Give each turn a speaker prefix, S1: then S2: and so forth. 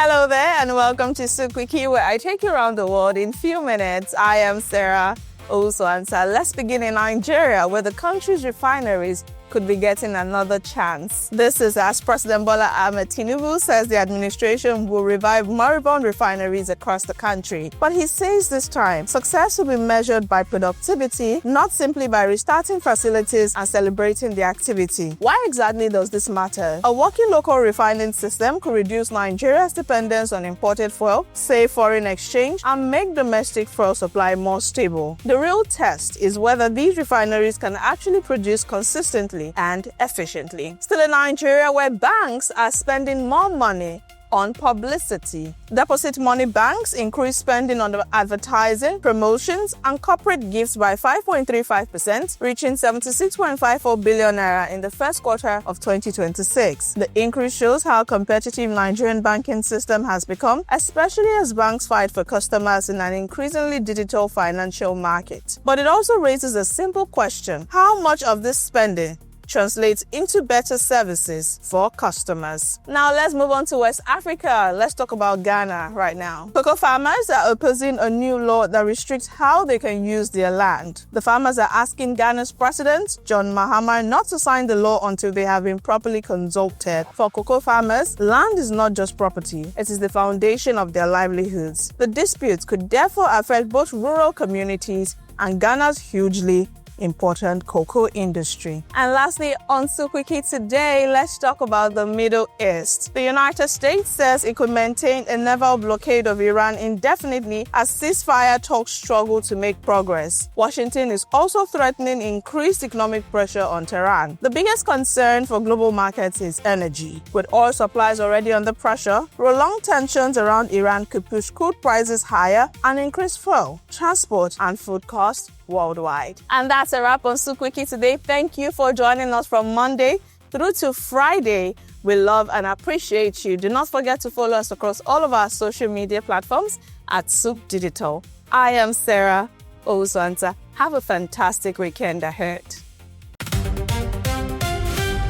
S1: Hello there and welcome to Soup Quickie, where I take you around the world in few minutes. I am Sarah Oswanta. Let's begin in Nigeria, where the country's refineries could be getting another chance. This is as President Bola Ahmed Tinubu says the administration will revive moribund refineries across the country. But he says this time, success will be measured by productivity, not simply by restarting facilities and celebrating the activity. Why exactly does this matter? A working local refining system could reduce Nigeria's dependence on imported fuel, save foreign exchange, and make domestic fuel supply more stable. The real test is whether these refineries can actually produce consistently and efficiently. Still in Nigeria, where banks are spending more money on publicity. Deposit money banks increased spending on advertising, promotions, and corporate gifts by 5.35%, reaching 76.54 billion naira in the first quarter of 2026. The increase shows how competitive Nigerian banking system has become, especially as banks fight for customers in an increasingly digital financial market. But it also raises a simple question: how much of this spending translates into better services for customers? Now let's move on to West Africa. Let's talk about Ghana right now. Cocoa farmers are opposing a new law that restricts how they can use their land. The farmers are asking Ghana's president, John Mahama, not to sign the law until they have been properly consulted. For cocoa farmers, land is not just property, it is the foundation of their livelihoods. The dispute could therefore affect both rural communities and Ghana's hugely important cocoa industry. And lastly, on Soup Quickie today, let's talk about the Middle East. The United States says it could maintain a naval blockade of Iran indefinitely as ceasefire talks struggle to make progress. Washington is also threatening increased economic pressure on Tehran. The biggest concern for global markets is energy. With oil supplies already under pressure, prolonged tensions around Iran could push crude prices higher and increase fuel, transport, and food costs worldwide. And that's a wrap on Soup Quickie today. Thank you for joining us from Monday through to Friday. We love and appreciate you. Do not forget to follow us across all of our social media platforms at Soup Digital. I am Sarah Oswanta. Have a fantastic weekend ahead.